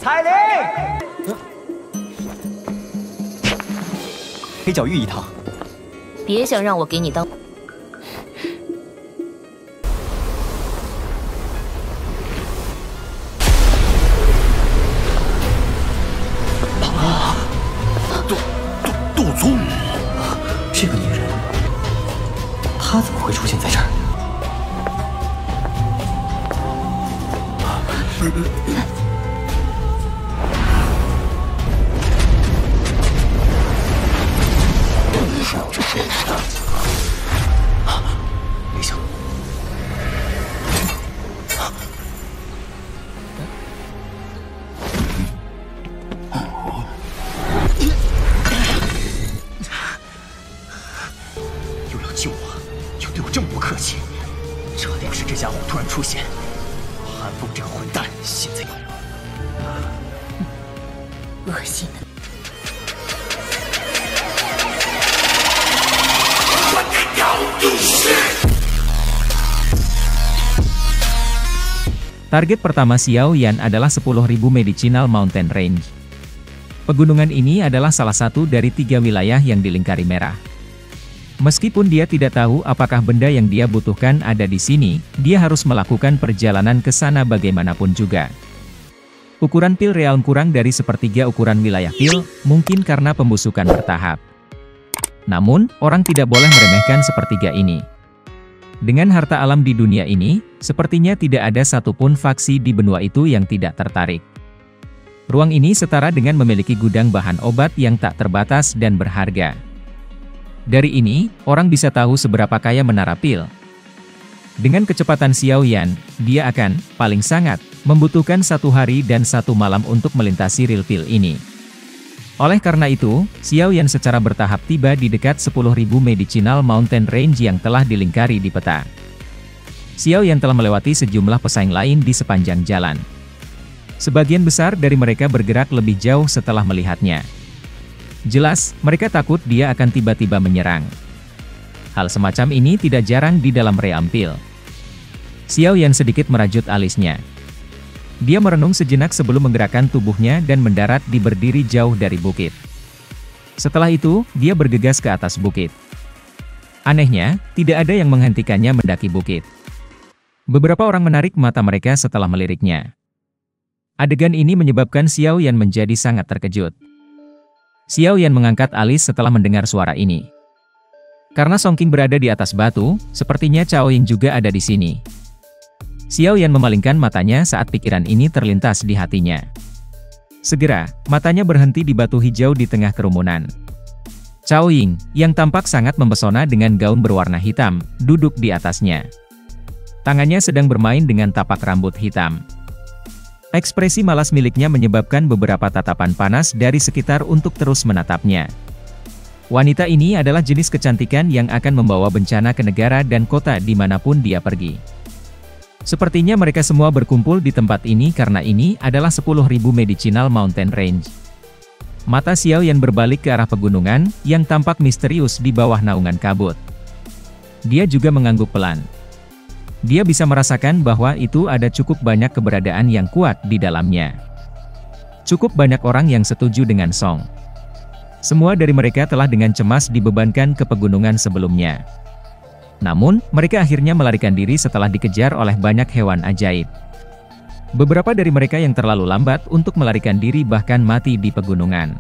彩铃，黑角玉一趟。别想让我给你当。杜宗，这个女人，她怎么会出现在这儿？没想到，又要救我，又对我这么不客气，这要是这家伙突然出现，韩风这个混蛋现在恶心的。 Target pertama Xiao Yan adalah 10.000 Medicinal Mountain Range. Pegunungan ini adalah salah satu dari 3 wilayah yang dilingkari merah. Meskipun dia tidak tahu apakah benda yang dia butuhkan ada di sini, dia harus melakukan perjalanan ke sana bagaimanapun juga. Ukuran pil realm kurang dari sepertiga ukuran wilayah pil, mungkin karena pembusukan bertahap. Namun, orang tidak boleh meremehkan sepertiga ini. Dengan harta alam di dunia ini, sepertinya tidak ada satupun faksi di benua itu yang tidak tertarik. Ruang ini setara dengan memiliki gudang bahan obat yang tak terbatas dan berharga. Dari ini, orang bisa tahu seberapa kaya menara pil. Dengan kecepatan Xiao Yan, dia akan, paling sangat, membutuhkan 1 hari dan 1 malam untuk melintasi ril pil ini. Oleh karena itu, Xiao Yan secara bertahap tiba di dekat 10.000 Medicinal Mountain Range yang telah dilingkari di peta. Xiao Yan telah melewati sejumlah pesaing lain di sepanjang jalan. Sebagian besar dari mereka bergerak lebih jauh setelah melihatnya. Jelas, mereka takut dia akan tiba-tiba menyerang. Hal semacam ini tidak jarang di dalam realm pil. Xiao Yan sedikit merajut alisnya. Dia merenung sejenak sebelum menggerakkan tubuhnya dan mendarat di berdiri jauh dari bukit. Setelah itu, dia bergegas ke atas bukit. Anehnya, tidak ada yang menghentikannya mendaki bukit. Beberapa orang menarik mata mereka setelah meliriknya. Adegan ini menyebabkan Xiao Yan menjadi sangat terkejut. Xiao Yan mengangkat alis setelah mendengar suara ini. Karena Song Qing berada di atas batu, sepertinya Cao Ying juga ada di sini. Xiao Yan memalingkan matanya saat pikiran ini terlintas di hatinya. Segera, matanya berhenti di batu hijau di tengah kerumunan. Cao Ying, yang tampak sangat mempesona dengan gaun berwarna hitam, duduk di atasnya. Tangannya sedang bermain dengan tapak rambut hitam. Ekspresi malas miliknya menyebabkan beberapa tatapan panas dari sekitar untuk terus menatapnya. Wanita ini adalah jenis kecantikan yang akan membawa bencana ke negara dan kota dimanapun dia pergi. Sepertinya mereka semua berkumpul di tempat ini karena ini adalah 10.000 Medicinal Mountain Range. Mata Xiao Yan berbalik ke arah pegunungan, yang tampak misterius di bawah naungan kabut. Dia juga mengangguk pelan. Dia bisa merasakan bahwa itu ada cukup banyak keberadaan yang kuat di dalamnya. Cukup banyak orang yang setuju dengan Song. Semua dari mereka telah dengan cemas dibebankan ke pegunungan sebelumnya. Namun, mereka akhirnya melarikan diri setelah dikejar oleh banyak hewan ajaib. Beberapa dari mereka yang terlalu lambat untuk melarikan diri bahkan mati di pegunungan.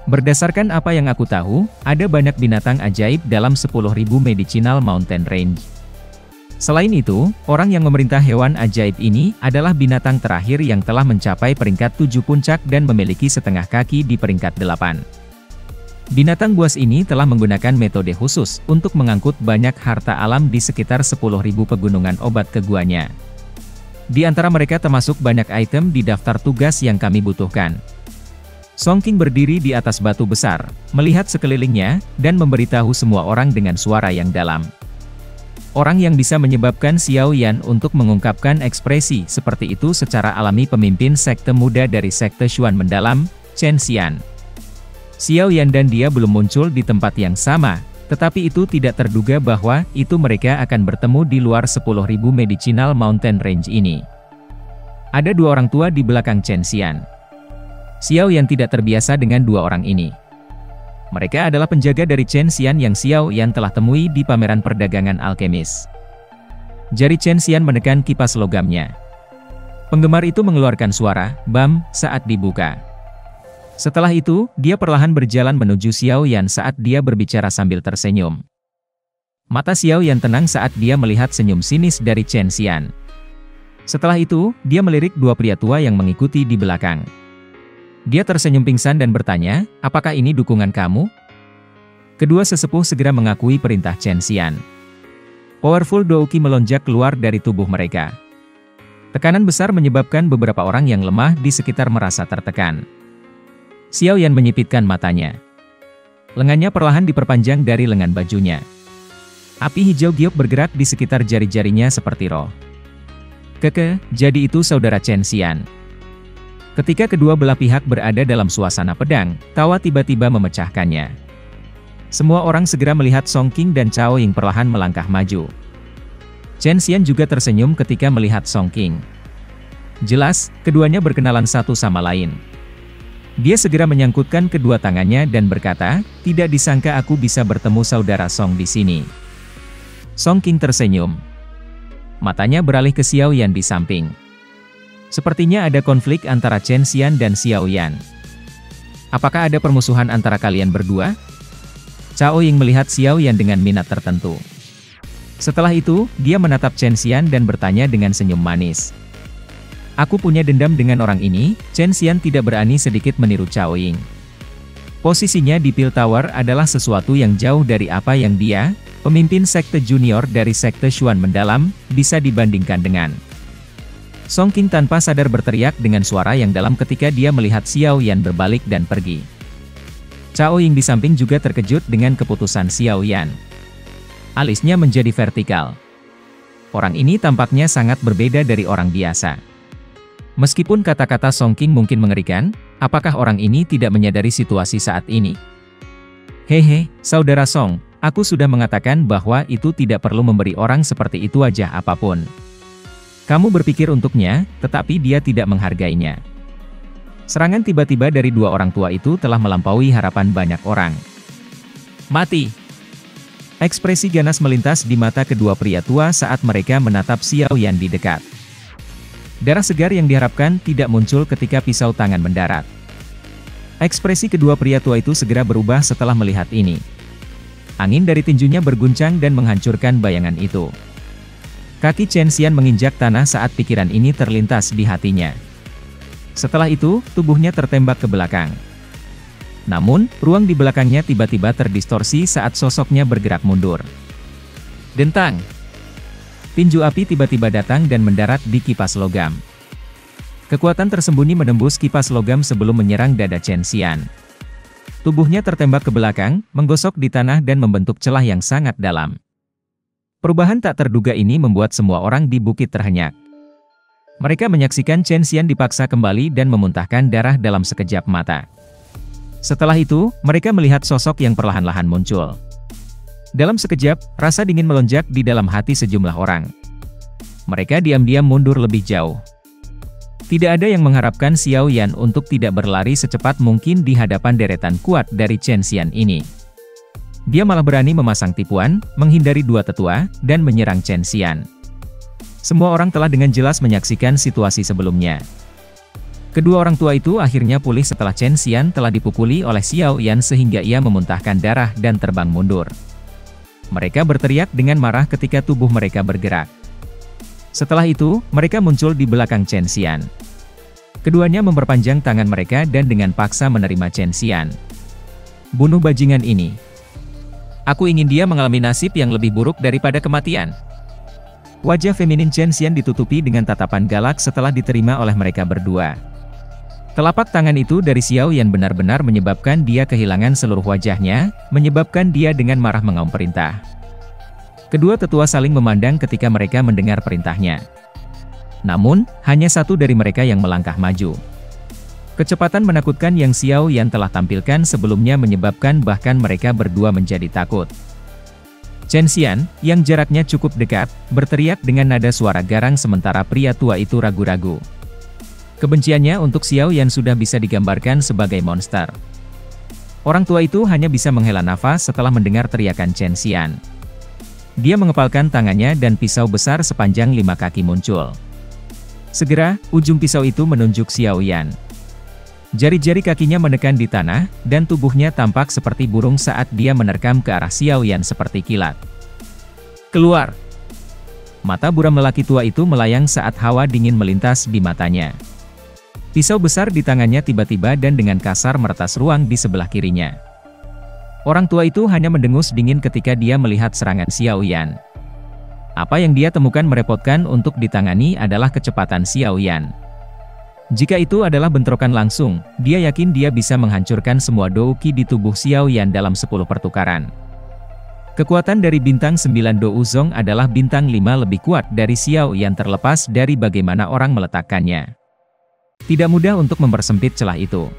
Berdasarkan apa yang aku tahu, ada banyak binatang ajaib dalam 10.000 Medicinal Mountain Range. Selain itu, orang yang memerintah hewan ajaib ini adalah binatang terakhir yang telah mencapai peringkat 7 puncak dan memiliki setengah kaki di peringkat 8. Binatang buas ini telah menggunakan metode khusus untuk mengangkut banyak harta alam di sekitar 10.000 pegunungan obat ke guanya. Di antara mereka termasuk banyak item di daftar tugas yang kami butuhkan. Song Qing berdiri di atas batu besar, melihat sekelilingnya, dan memberitahu semua orang dengan suara yang dalam. Orang yang bisa menyebabkan Xiao Yan untuk mengungkapkan ekspresi seperti itu secara alami pemimpin sekte muda dari sekte Xuan mendalam, Chen Xian. Xiao Yan dan dia belum muncul di tempat yang sama, tetapi itu tidak terduga bahwa itu mereka akan bertemu di luar 10.000 Medicinal Mountain Range ini. Ada dua orang tua di belakang Chen Xian. Xiao Yan tidak terbiasa dengan dua orang ini. Mereka adalah penjaga dari Chen Xian yang Xiao Yan telah temui di pameran perdagangan alkemis. Jari Chen Xian menekan kipas logamnya. Penggemar itu mengeluarkan suara "bam" saat dibuka. Setelah itu, dia perlahan berjalan menuju Xiao Yan saat dia berbicara sambil tersenyum. Mata Xiao Yan tenang saat dia melihat senyum sinis dari Chen Xian. Setelah itu, dia melirik dua pria tua yang mengikuti di belakang. Dia tersenyum pingsan dan bertanya, "Apakah ini dukungan kamu?" Kedua sesepuh segera mengakui perintah Chen Xian. Powerful Douqi melonjak keluar dari tubuh mereka. Tekanan besar menyebabkan beberapa orang yang lemah di sekitar merasa tertekan. Xiao Yan menyipitkan matanya. Lengannya perlahan diperpanjang dari lengan bajunya. Api hijau giok bergerak di sekitar jari-jarinya seperti roh. Jadi itu saudara Chen Xian. Ketika kedua belah pihak berada dalam suasana pedang, tawa tiba-tiba memecahkannya. Semua orang segera melihat Song Qing dan Cao Ying perlahan melangkah maju. Chen Xian juga tersenyum ketika melihat Song Qing. Jelas, keduanya berkenalan satu sama lain. Dia segera menyangkutkan kedua tangannya dan berkata, "Tidak disangka aku bisa bertemu saudara Song di sini." Song Qing tersenyum. Matanya beralih ke Xiao Yan di samping. Sepertinya ada konflik antara Chen Xian dan Xiao Yan. Apakah ada permusuhan antara kalian berdua? Cao Ying melihat Xiao Yan dengan minat tertentu. Setelah itu, dia menatap Chen Xian dan bertanya dengan senyum manis. "Aku punya dendam dengan orang ini." Chen Xian tidak berani sedikit meniru Cao Ying. Posisinya di Pil Tower adalah sesuatu yang jauh dari apa yang dia, pemimpin sekte junior dari sekte Xuan mendalam, bisa dibandingkan dengan. Song Qing tanpa sadar berteriak dengan suara yang dalam ketika dia melihat Xiao Yan berbalik dan pergi. Cao Ying di samping juga terkejut dengan keputusan Xiao Yan. Alisnya menjadi vertikal. Orang ini tampaknya sangat berbeda dari orang biasa. Meskipun kata-kata Song Qing mungkin mengerikan, apakah orang ini tidak menyadari situasi saat ini? "Hehe, saudara Song, aku sudah mengatakan bahwa itu tidak perlu memberi orang seperti itu aja apapun. Kamu berpikir untuknya, tetapi dia tidak menghargainya." Serangan tiba-tiba dari dua orang tua itu telah melampaui harapan banyak orang. "Mati!" Ekspresi ganas melintas di mata kedua pria tua saat mereka menatap Xiao Yan di dekat. Darah segar yang diharapkan tidak muncul ketika pisau tangan mendarat. Ekspresi kedua pria tua itu segera berubah setelah melihat ini. Angin dari tinjunya berguncang dan menghancurkan bayangan itu. Kaki Chen Xian menginjak tanah saat pikiran ini terlintas di hatinya. Setelah itu, tubuhnya tertembak ke belakang. Namun, ruang di belakangnya tiba-tiba terdistorsi saat sosoknya bergerak mundur. Dentang! Tinju api tiba-tiba datang dan mendarat di kipas logam. Kekuatan tersembunyi menembus kipas logam sebelum menyerang dada Chen Xian. Tubuhnya tertembak ke belakang, menggosok di tanah dan membentuk celah yang sangat dalam. Perubahan tak terduga ini membuat semua orang di bukit terhenyak. Mereka menyaksikan Chen Xian dipaksa kembali dan memuntahkan darah dalam sekejap mata. Setelah itu, mereka melihat sosok yang perlahan-lahan muncul. Dalam sekejap, rasa dingin melonjak di dalam hati sejumlah orang. Mereka diam-diam mundur lebih jauh. Tidak ada yang mengharapkan Xiao Yan untuk tidak berlari secepat mungkin di hadapan deretan kuat dari Chen Xian ini. Dia malah berani memasang tipuan, menghindari dua tetua, dan menyerang Chen Xian. Semua orang telah dengan jelas menyaksikan situasi sebelumnya. Kedua orang tua itu akhirnya pulih setelah Chen Xian telah dipukuli oleh Xiao Yan sehingga ia memuntahkan darah dan terbang mundur. Mereka berteriak dengan marah ketika tubuh mereka bergerak. Setelah itu, mereka muncul di belakang Chen Xian. Keduanya memperpanjang tangan mereka dan dengan paksa menerima Chen Xian. "Bunuh bajingan ini. Aku ingin dia mengalami nasib yang lebih buruk daripada kematian." Wajah feminin Chen Xian ditutupi dengan tatapan galak setelah diterima oleh mereka berdua. Telapak tangan itu dari Xiao Yan benar-benar menyebabkan dia kehilangan seluruh wajahnya, menyebabkan dia dengan marah mengaum perintah. Kedua tetua saling memandang ketika mereka mendengar perintahnya. Namun, hanya satu dari mereka yang melangkah maju. Kecepatan menakutkan yang Xiao Yan telah tampilkan sebelumnya menyebabkan bahkan mereka berdua menjadi takut. Chen Xian, yang jaraknya cukup dekat, berteriak dengan nada suara garang sementara pria tua itu ragu-ragu. Kebenciannya untuk Xiao Yan sudah bisa digambarkan sebagai monster. Orang tua itu hanya bisa menghela nafas setelah mendengar teriakan Chen Xian. Dia mengepalkan tangannya dan pisau besar sepanjang 5 kaki muncul. Segera, ujung pisau itu menunjuk Xiao Yan. Jari-jari kakinya menekan di tanah, dan tubuhnya tampak seperti burung saat dia menerkam ke arah Xiao Yan seperti kilat. Keluar! Mata buram lelaki tua itu melayang saat hawa dingin melintas di matanya. Pisau besar di tangannya tiba-tiba dan dengan kasar meretas ruang di sebelah kirinya. Orang tua itu hanya mendengus dingin ketika dia melihat serangan Xiao Yan. Apa yang dia temukan merepotkan untuk ditangani adalah kecepatan Xiao Yan. Jika itu adalah bentrokan langsung, dia yakin dia bisa menghancurkan semua douki di tubuh Xiao Yan dalam 10 pertukaran. Kekuatan dari bintang 9 Dou Zong adalah bintang 5 lebih kuat dari Xiao Yan terlepas dari bagaimana orang meletakkannya. Tidak mudah untuk mempersempit celah itu.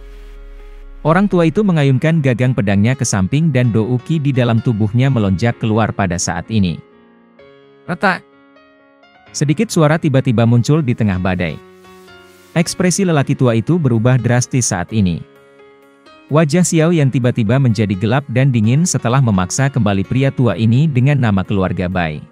Orang tua itu mengayunkan gagang pedangnya ke samping dan douki di dalam tubuhnya melonjak keluar pada saat ini. Retak! Sedikit suara tiba-tiba muncul di tengah badai. Ekspresi lelaki tua itu berubah drastis saat ini. Wajah Xiao Yan tiba-tiba menjadi gelap dan dingin setelah memaksa kembali pria tua ini dengan nama keluarga Bai.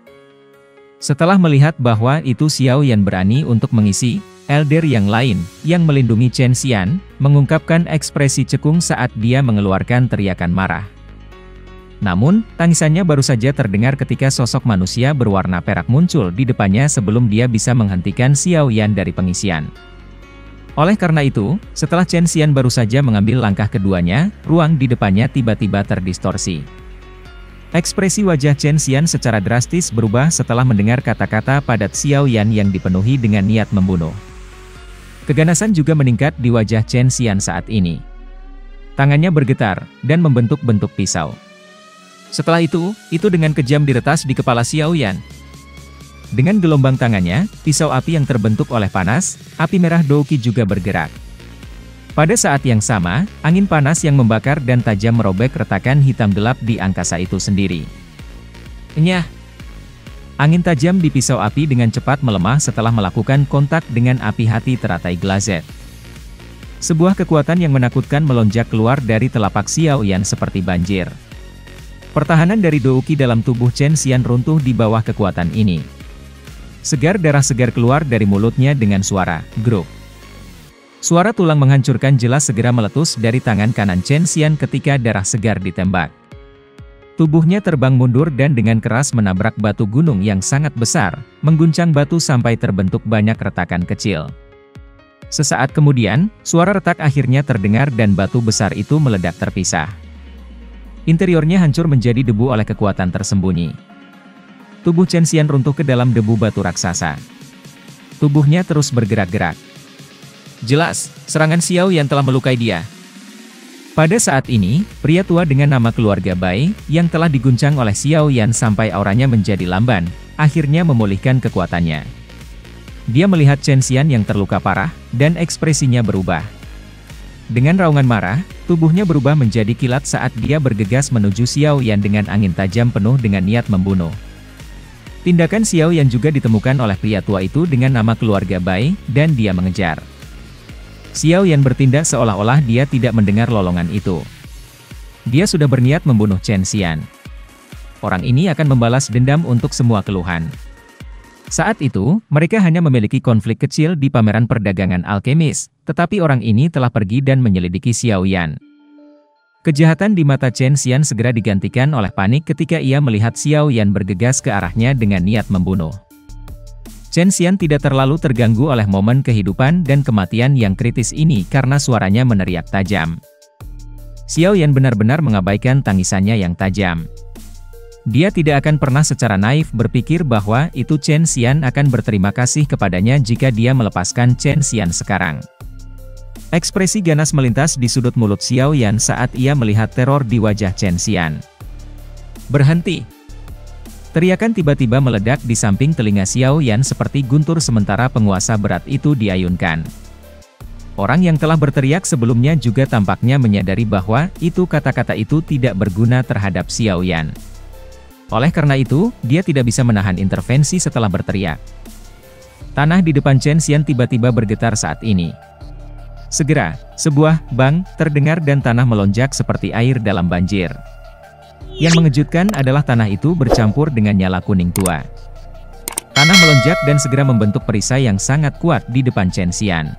Setelah melihat bahwa itu Xiao Yan berani untuk mengisi elder yang lain, yang melindungi Chen Xian, mengungkapkan ekspresi cekung saat dia mengeluarkan teriakan marah. Namun, tangisannya baru saja terdengar ketika sosok manusia berwarna perak muncul di depannya sebelum dia bisa menghentikan Xiao Yan dari pengisian. Oleh karena itu, setelah Chen Xian baru saja mengambil langkah keduanya, ruang di depannya tiba-tiba terdistorsi. Ekspresi wajah Chen Xian secara drastis berubah setelah mendengar kata-kata padat Xiao Yan yang dipenuhi dengan niat membunuh. Keganasan juga meningkat di wajah Chen Xian saat ini. Tangannya bergetar, dan membentuk-bentuk pisau. Setelah itu dengan kejam diretas di kepala Xiao Yan. Dengan gelombang tangannya, pisau api yang terbentuk oleh panas, api merah douki juga bergerak. Pada saat yang sama, angin panas yang membakar dan tajam merobek retakan hitam gelap di angkasa itu sendiri. Nyah! Angin tajam di pisau api dengan cepat melemah setelah melakukan kontak dengan api hati teratai Glazet. Sebuah kekuatan yang menakutkan melonjak keluar dari telapak Xiao Yan seperti banjir. Pertahanan dari douki dalam tubuh Chen Xian runtuh di bawah kekuatan ini. Segar darah segar keluar dari mulutnya dengan suara "gruk". Suara tulang menghancurkan jelas segera meletus dari tangan kanan Chen Xian ketika darah segar ditembak. Tubuhnya terbang mundur dan dengan keras menabrak batu gunung yang sangat besar, mengguncang batu sampai terbentuk banyak retakan kecil. Sesaat kemudian, suara retak akhirnya terdengar dan batu besar itu meledak terpisah. Interiornya hancur menjadi debu oleh kekuatan tersembunyi. Tubuh Chen Xian runtuh ke dalam debu batu raksasa. Tubuhnya terus bergerak-gerak. Jelas, serangan Xiao Yan telah melukai dia. Pada saat ini, pria tua dengan nama keluarga Bai, yang telah diguncang oleh Xiao Yan sampai auranya menjadi lamban, akhirnya memulihkan kekuatannya. Dia melihat Chen Xian yang terluka parah, dan ekspresinya berubah. Dengan raungan marah, tubuhnya berubah menjadi kilat saat dia bergegas menuju Xiao Yan dengan angin tajam penuh dengan niat membunuh. Tindakan Xiao Yan juga ditemukan oleh pria tua itu dengan nama keluarga Bai, dan dia mengejar. Xiao Yan bertindak seolah-olah dia tidak mendengar lolongan itu. Dia sudah berniat membunuh Chen Xian. Orang ini akan membalas dendam untuk semua keluhan. Saat itu, mereka hanya memiliki konflik kecil di pameran perdagangan alkemis, tetapi orang ini telah pergi dan menyelidiki Xiao Yan. Kejahatan di mata Chen Xian segera digantikan oleh panik ketika ia melihat Xiao Yan bergegas ke arahnya dengan niat membunuh. Chen Xian tidak terlalu terganggu oleh momen kehidupan dan kematian yang kritis ini karena suaranya meneriak tajam. Xiao Yan benar-benar mengabaikan tangisannya yang tajam. Dia tidak akan pernah secara naif berpikir bahwa itu Chen Xian akan berterima kasih kepadanya jika dia melepaskan Chen Xian sekarang. Ekspresi ganas melintas di sudut mulut Xiao Yan saat ia melihat teror di wajah Chen Xian. Berhenti! Teriakan tiba-tiba meledak di samping telinga Xiao Yan seperti guntur sementara penguasa berat itu diayunkan. Orang yang telah berteriak sebelumnya juga tampaknya menyadari bahwa itu kata-kata itu tidak berguna terhadap Xiao Yan. Oleh karena itu, dia tidak bisa menahan intervensi setelah berteriak. Tanah di depan Chen Xian tiba-tiba bergetar saat ini. Segera, sebuah bang terdengar dan tanah melonjak seperti air dalam banjir. Yang mengejutkan adalah tanah itu bercampur dengan nyala kuning tua. Tanah melonjak dan segera membentuk perisai yang sangat kuat di depan Chen Xian.